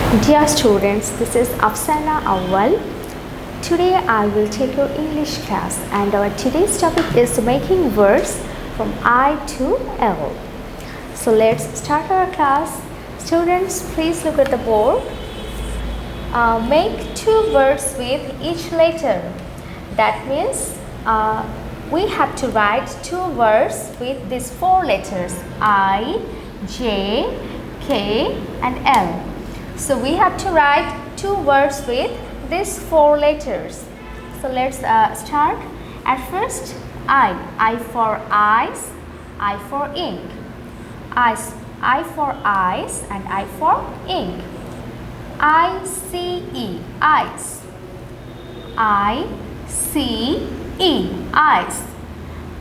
Dear students, this is Afsana Awal. Today I will take your English class and our today's topic is making words from I to L. So let's start our class. Students, please look at the board. Make two words with each letter. That means we have to write two words with these four letters I, J, K and L. So we have to write two words with these four letters. So let's start. At first, I for eyes, I for ink. Eyes, I for eyes and I for ink. I-C-E, eyes. I-C-E, eyes.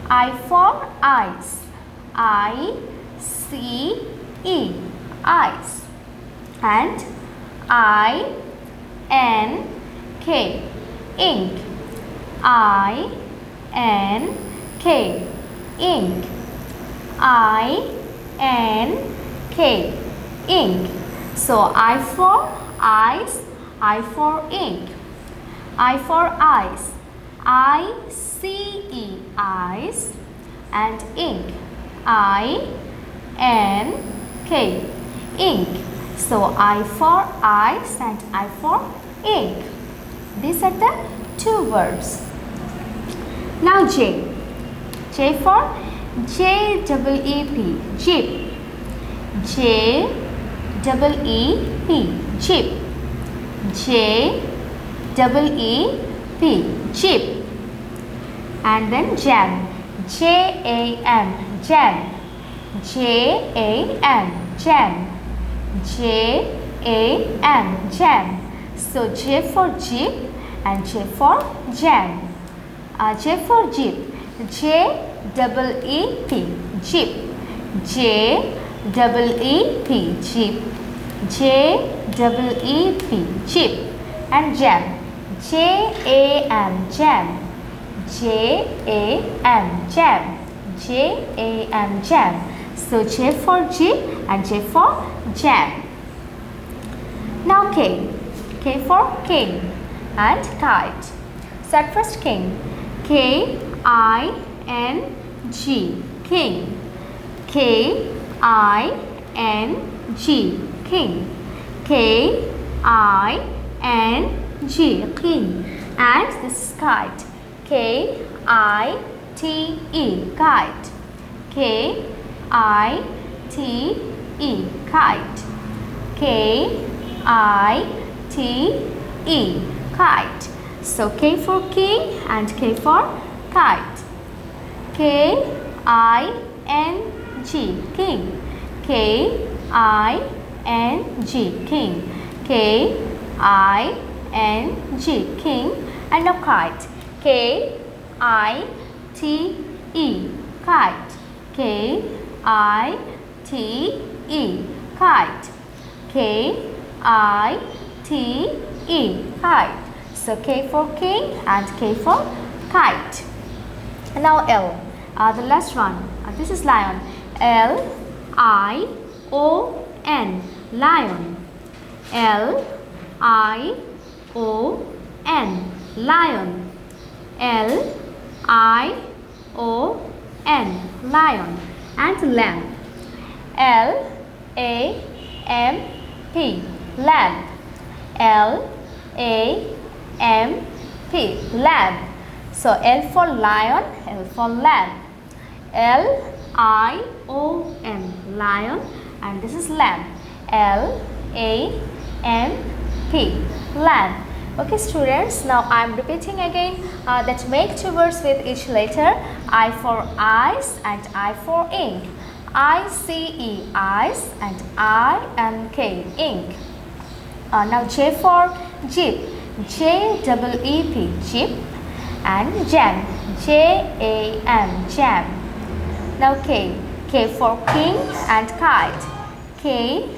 I for eyes. I-C-E, eyes. And I-N-K, ink. I-N-K, ink. I-N-K, ink. So I for eyes, I for ink. I for eyes, I-C-E, eyes and ink. I-N-K, ink. So I for eyes and I for ink. These are the two words. Now J. J for J-E-E-P, jeep. J-E-E-P, jeep. J-E-E-P, jeep. And then jam. J-A-M, jam. J-A-M, jam. J-A-M, jam. So J for jeep and J for jam. J for jeep. J-E-E-P, jeep. J-E-E-P, jeep. J-E-E-P, jeep. And jam. J-A-M, jam. J-A-M, jam. J-A-M, jam. So J for jeep and J for jam. Now K. K for king and kite. So at first king. K-I-N-G, king. K-I-N-G, king. K-I-N-G, king. And this is kite. K-I-T-E, kite. K-I-T-E, kite. K-I-T-E, kite. So K for king and K for kite. K-I-N-G, king. K-I-N-G, king. K-I-N-G, king. And now kite. K-I-T-E, kite. K-I-T-E, kite. K-I-T-E, kite. So K for king and K for kite. And now L. The last one. This is lion. L-I-O-N, lion. L-I-O-N, lion. L-I-O-N, lion. And lamb. L-A-M-P, lamb. L-A-M-P, lamb. So L for lion, L for lamb. L-I-O-N, lion. And this is lamb. L-A-M-P, lamb. Okay students, now I am repeating again that make two words with each letter. I for eyes and I for ink. I-C-E, eyes and I-N-K, ink. Now J for jeep. J-E-E-P, jeep. And jam. J-A-M, jam. Now K. K for king and kite. K-I-N-G,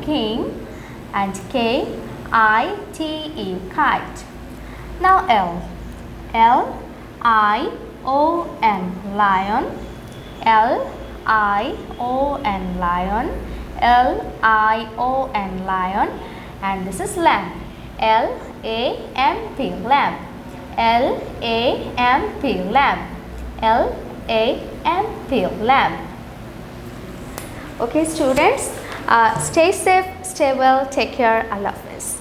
king. And K-I-T-E, kite. Now L. L-I-O-N, lion. L-I-O-N, lion. L-I-O-N, lion. And this is lamp. L-A-M-P, lamp. L-A-M-P, lamp. L-A-M-P, lamp. Okay, students, stay safe, stay well, take care. I love this.